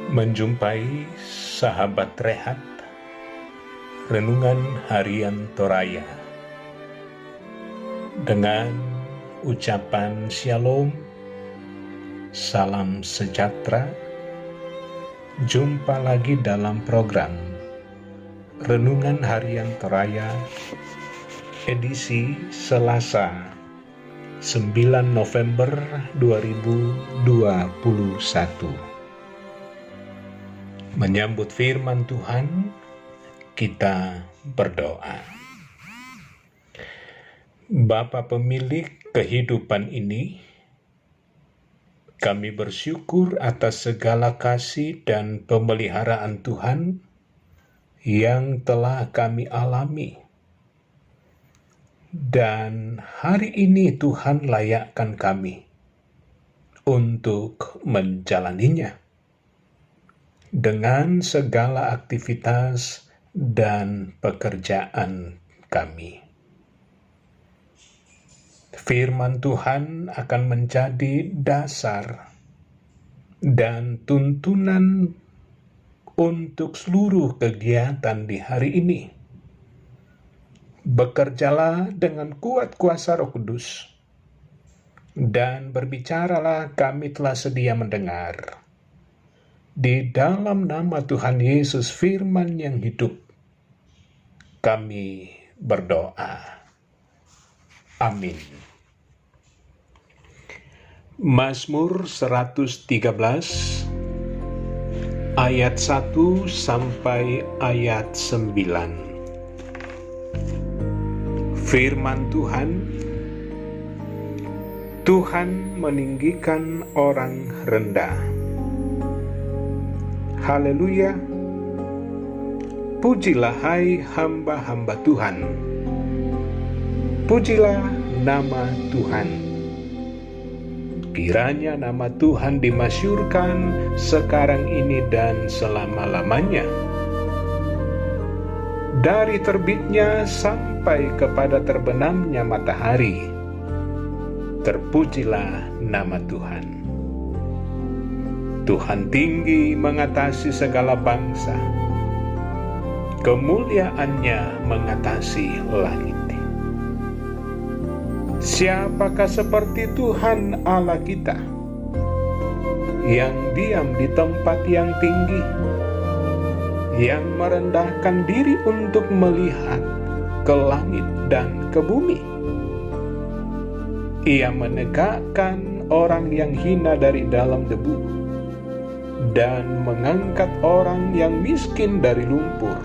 Menjumpai sahabat rehat, renungan harian Toraya dengan ucapan Shalom, salam sejahtera. Jumpa lagi dalam program Renungan Harian Toraya edisi Selasa 9 November 2021. Menyambut firman Tuhan, kita berdoa. Bapa pemilik kehidupan ini, kami bersyukur atas segala kasih dan pemeliharaan Tuhan yang telah kami alami. Dan hari ini Tuhan layakkan kami untuk menjalaninya dengan segala aktivitas dan pekerjaan kami. Firman Tuhan akan menjadi dasar dan tuntunan untuk seluruh kegiatan di hari ini. Bekerjalah dengan kuat kuasa Roh Kudus, dan berbicaralah, kami telah sedia mendengar. Di dalam nama Tuhan Yesus, firman yang hidup, kami berdoa. Amin. Mazmur 113 ayat 1 sampai ayat 9. Firman Tuhan, Tuhan meninggikan orang rendah. Haleluya. Pujilah hai hamba-hamba Tuhan. Pujilah nama Tuhan. Kiranya nama Tuhan dimasyhurkan sekarang ini dan selama-lamanya. Dari terbitnya sampai kepada terbenamnya matahari, terpujilah nama Tuhan. Tuhan tinggi mengatasi segala bangsa, kemuliaannya mengatasi langit. Siapakah seperti Tuhan Allah kita, yang diam di tempat yang tinggi, yang merendahkan diri untuk melihat ke langit dan ke bumi? Ia menegakkan orang yang hina dari dalam debu, dan mengangkat orang yang miskin dari lumpur,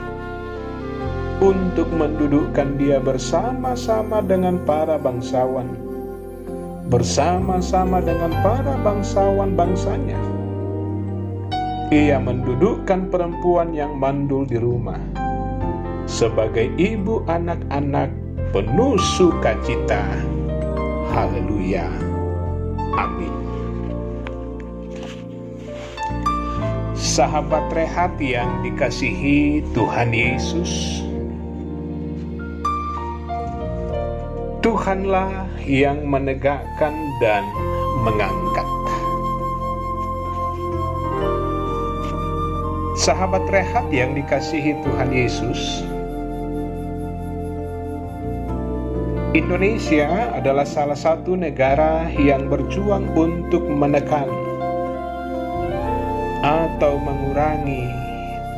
untuk mendudukkan dia bersama-sama dengan para bangsawan, bersama-sama dengan para bangsawan bangsanya. Ia mendudukkan perempuan yang mandul di rumah, sebagai ibu anak-anak penuh sukacita. Haleluya. Amin. Sahabat rehat yang dikasihi Tuhan Yesus, Tuhanlah yang menegakkan dan mengangkat. Sahabat rehat yang dikasihi Tuhan Yesus, Indonesia adalah salah satu negara yang berjuang untuk menekan atau mengurangi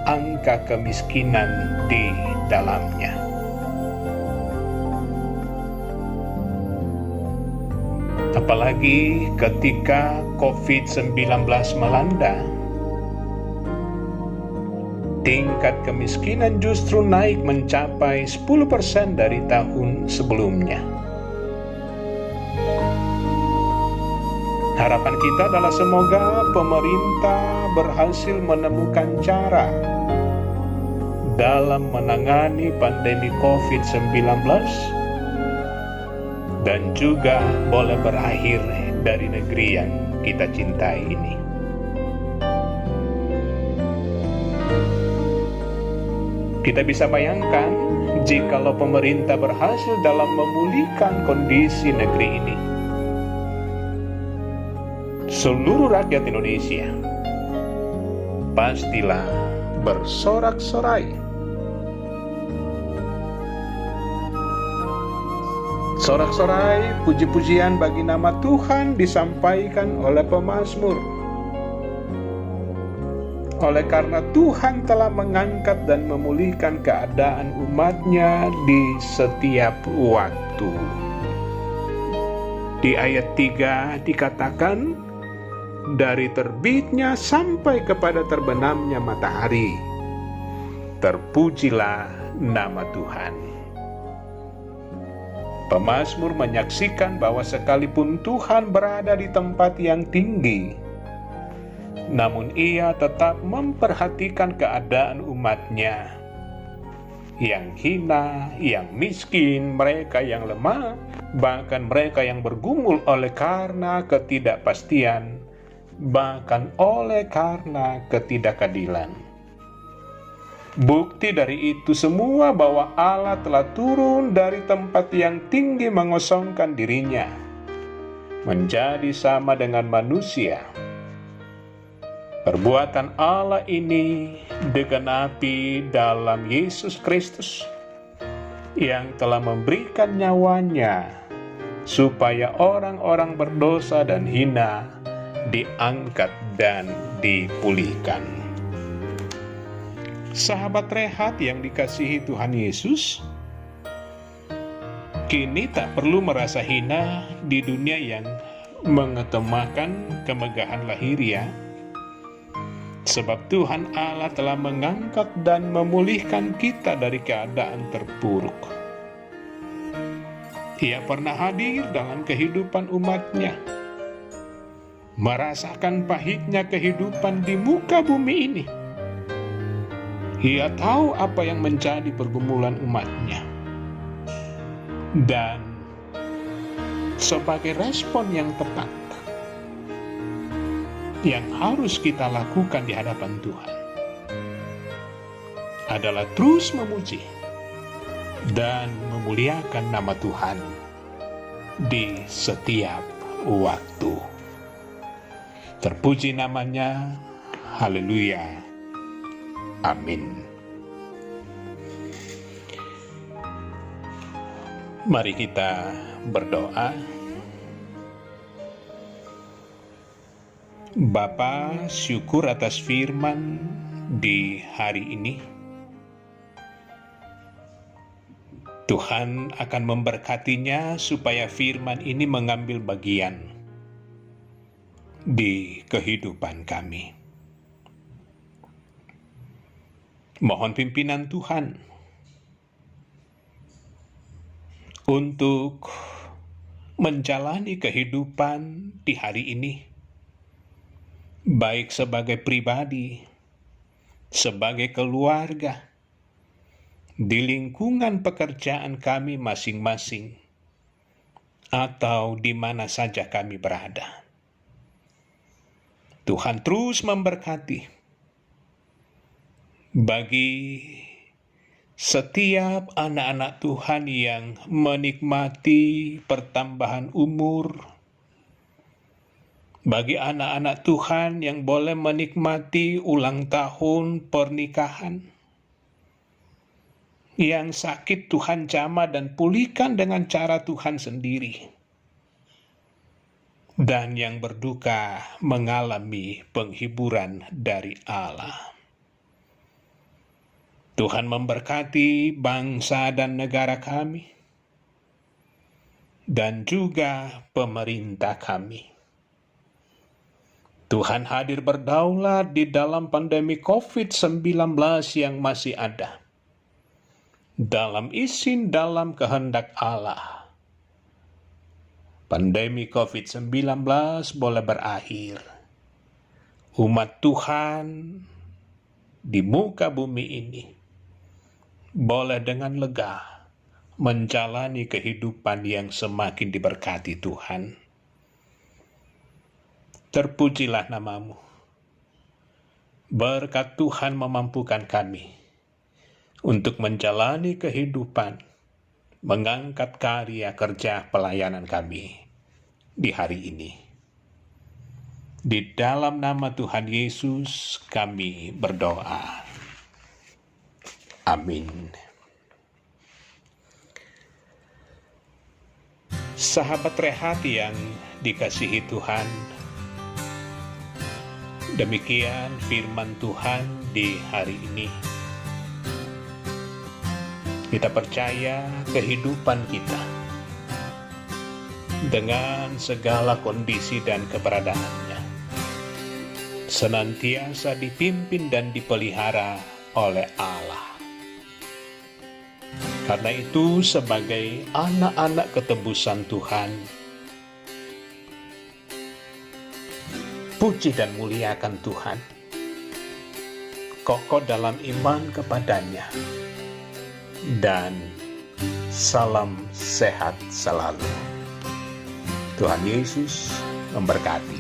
angka kemiskinan di dalamnya. Apalagi ketika COVID-19 melanda, tingkat kemiskinan justru naik mencapai 10% dari tahun sebelumnya. Harapan kita adalah semoga pemerintah berhasil menemukan cara dalam menangani pandemi COVID-19 dan juga boleh berakhir dari negeri yang kita cintai ini. Kita bisa bayangkan jikalau pemerintah berhasil dalam memulihkan kondisi negeri ini. Seluruh rakyat Indonesia pastilah bersorak-sorai. Sorak-sorai puji-pujian bagi nama Tuhan disampaikan oleh pemazmur. Oleh karena Tuhan telah mengangkat dan memulihkan keadaan umat-Nya di setiap waktu. Di ayat 3 dikatakan, dari terbitnya sampai kepada terbenamnya matahari, terpujilah nama Tuhan. Pemazmur menyaksikan bahwa sekalipun Tuhan berada di tempat yang tinggi, namun Ia tetap memperhatikan keadaan umat-Nya yang hina, yang miskin, mereka yang lemah, bahkan mereka yang bergumul oleh karena ketidakpastian, bahkan oleh karena ketidakadilan. Bukti dari itu semua bahwa Allah telah turun dari tempat yang tinggi mengosongkan dirinya, menjadi sama dengan manusia. Perbuatan Allah ini digenapi dalam Yesus Kristus yang telah memberikan nyawanya supaya orang-orang berdosa dan hina diangkat dan dipulihkan. Sahabat rehat yang dikasihi Tuhan Yesus, kini tak perlu merasa hina di dunia yang mengetemakan kemegahan lahiriah, sebab Tuhan Allah telah mengangkat dan memulihkan kita dari keadaan terpuruk. Ia pernah hadir dalam kehidupan umat-Nya, merasakan pahitnya kehidupan di muka bumi ini. Ia tahu apa yang menjadi pergumulan umat-Nya. Dan sebagai respon yang tepat, yang harus kita lakukan di hadapan Tuhan adalah terus memuji dan memuliakan nama Tuhan di setiap waktu. Terpuji namanya, haleluya, amin. Mari kita berdoa. Bapa, syukur atas firman di hari ini. Tuhan akan memberkatinya supaya firman ini mengambil bagian di kehidupan kami. Mohon pimpinan Tuhan untuk menjalani kehidupan di hari ini, baik sebagai pribadi, sebagai keluarga, di lingkungan pekerjaan kami masing-masing, atau di mana saja kami berada. Tuhan terus memberkati bagi setiap anak-anak Tuhan yang menikmati pertambahan umur, bagi anak-anak Tuhan yang boleh menikmati ulang tahun pernikahan, yang sakit Tuhan jamah dan pulihkan dengan cara Tuhan sendiri, dan yang berduka mengalami penghiburan dari Allah. Tuhan memberkati bangsa dan negara kami, dan juga pemerintah kami. Tuhan hadir berdaulat di dalam pandemi COVID-19 yang masih ada. Dalam izin, dalam kehendak Allah, pandemi COVID-19 boleh berakhir. Umat Tuhan di muka bumi ini boleh dengan lega menjalani kehidupan yang semakin diberkati Tuhan. Terpujilah nama-Mu. Berkat Tuhan memampukan kami untuk menjalani kehidupan, mengangkat karya kerja pelayanan kami di hari ini. Di dalam nama Tuhan Yesus kami berdoa. Amin. Sahabat Rehat yang dikasihi Tuhan, demikian firman Tuhan di hari ini. Kita percaya kehidupan kita dengan segala kondisi dan keberadaannya senantiasa dipimpin dan dipelihara oleh Allah. Karena itu, sebagai anak-anak ketebusan Tuhan, puji dan muliakan Tuhan, kokoh dalam iman kepadanya, dan salam sehat selalu. Tuhan Yesus memberkati.